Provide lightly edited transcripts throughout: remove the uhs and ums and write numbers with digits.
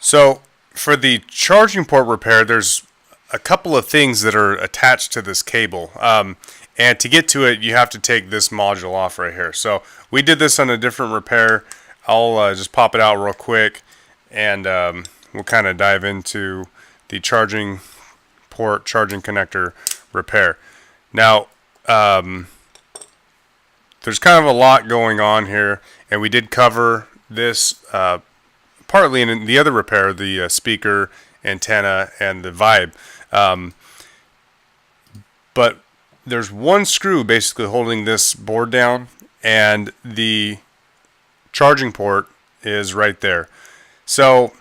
So for the charging port repair, there's a couple of things that are attached to this cable. And to get to it, you have to take this module off right here. So we did this on a different repair. I'll just pop it out real quick, and we'll kind of dive into the charging port, charging connector repair. Now, there's kind of a lot going on here, and we did cover this partly in the other repair, the speaker, antenna, and the vibe. But there's one screw basically holding this board down, and the charging port is right there. So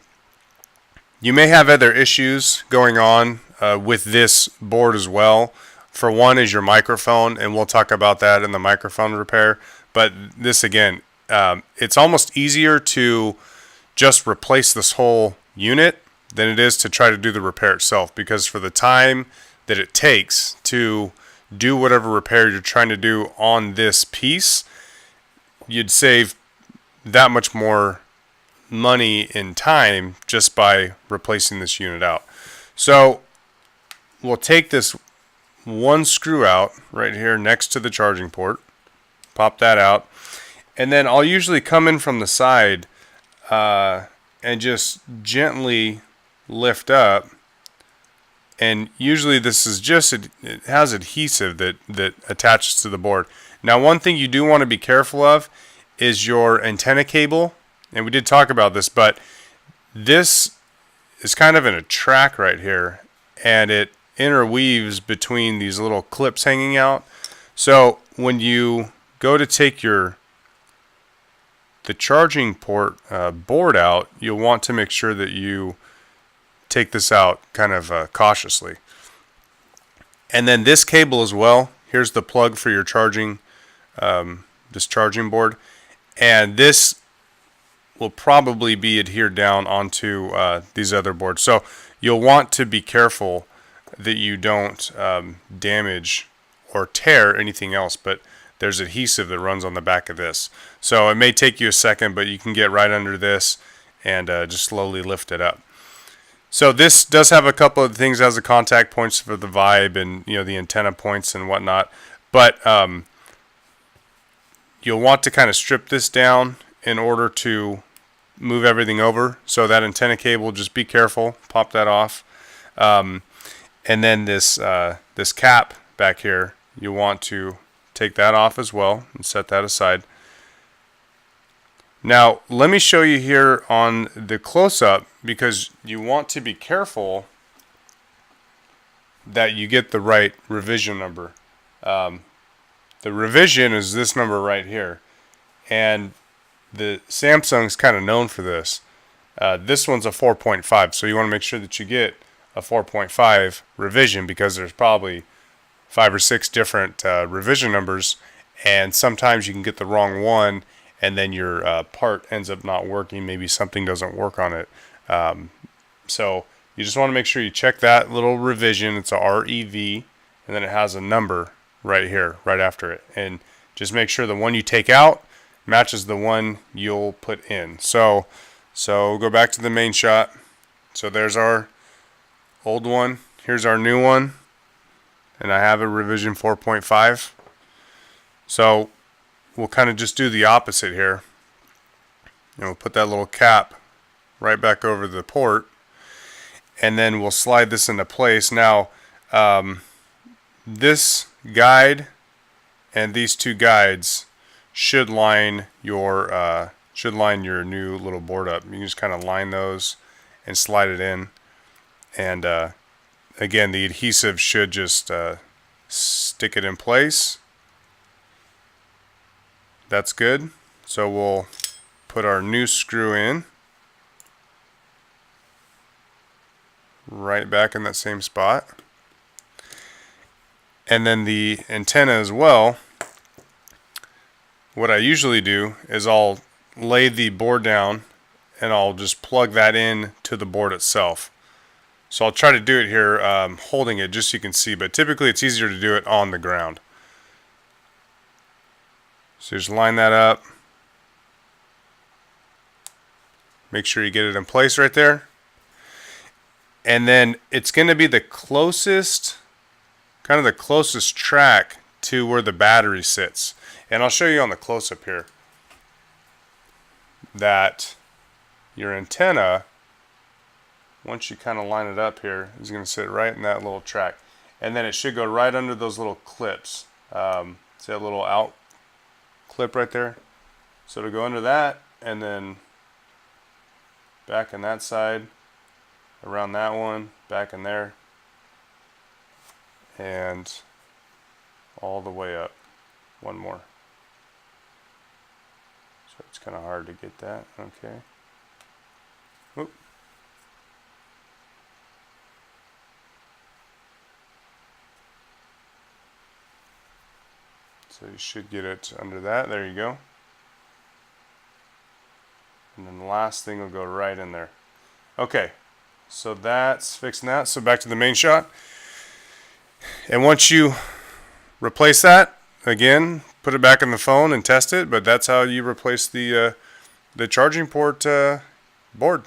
you may have other issues going on with this board as well. For one is your microphone, and we'll talk about that in the microphone repair. But this again, it's almost easier to just replace this whole unit than it is to try to do the repair itself, because for the time that it takes to do whatever repair you're trying to do on this piece, you'd save that much more money in time just by replacing this unit out. So we'll take this one screw out right here next to the charging port, pop that out, and then I'll usually come in from the side and just gently lift up. And usually this is just, it has adhesive that attaches to the board. Now, one thing you do want to be careful of is your antenna cable, and we did talk about this, but this is kind of in a track right here, and it interweaves between these little clips hanging out. So when you go to take the charging port board out, you'll want to make sure that you take this out kind of cautiously. And then this cable as well, here's the plug for your charging, this charging board, and this will probably be adhered down onto these other boards. So you'll want to be careful that you don't damage or tear anything else, but there's adhesive that runs on the back of this. So it may take you a second, but you can get right under this and just slowly lift it up. So this does have a couple of things. It has the contact points for the vibe and the antenna points and whatnot, but you'll want to kind of strip this down in order to move everything over. So that antenna cable, just be careful, pop that off. And then this this cap back here, you want to take that off as well and set that aside. Now let me show you here on the close-up, because you want to be careful that you get the right revision number. The revision is this number right here, and the Samsung's kind of known for this. This one's a 4.5, so you want to make sure that you get a 4.5 revision, because there's probably 5 or 6 different revision numbers, and sometimes you can get the wrong one, and then your part ends up not working. Maybe something doesn't work on it. So you just want to make sure you check that little revision. It's a REV, and then it has a number right here, right after it, and just make sure the one you take out matches the one you'll put in. So go back to the main shot. So there's our old one, here's our new one, and I have a revision 4.5. So we'll kind of just do the opposite here, and we'll put that little cap right back over the port, and then we'll slide this into place. Now this guide and these two guides should line your new little board up. You can just kind of line those and slide it in. And again, the adhesive should just stick it in place. That's good. So we'll put our new screw in right back in that same spot. And then the antenna as well. What I usually do is I'll lay the board down and I'll just plug that in to the board itself. So I'll try to do it here holding it just so you can see, but typically it's easier to do it on the ground. So just line that up. Make sure you get it in place right there. and then it's going to be the closest, kind of the closest track to where the battery sits. And I'll show you on the close-up here that your antenna, once you kind of line it up here, is going to sit right in that little track. And then it should go right under those little clips. See that little out clip right there? So it'll go under that, and then back in that side, around that one, back in there, and all the way up. One more. So it's kind of hard to get that. Okay. Oop. So you should get it under that. There you go. And then the last thing will go right in there. Okay. So that's fixing that. So back to the main shot. And once you replace that, again, put it back in the phone and test it. But that's how you replace the charging port board.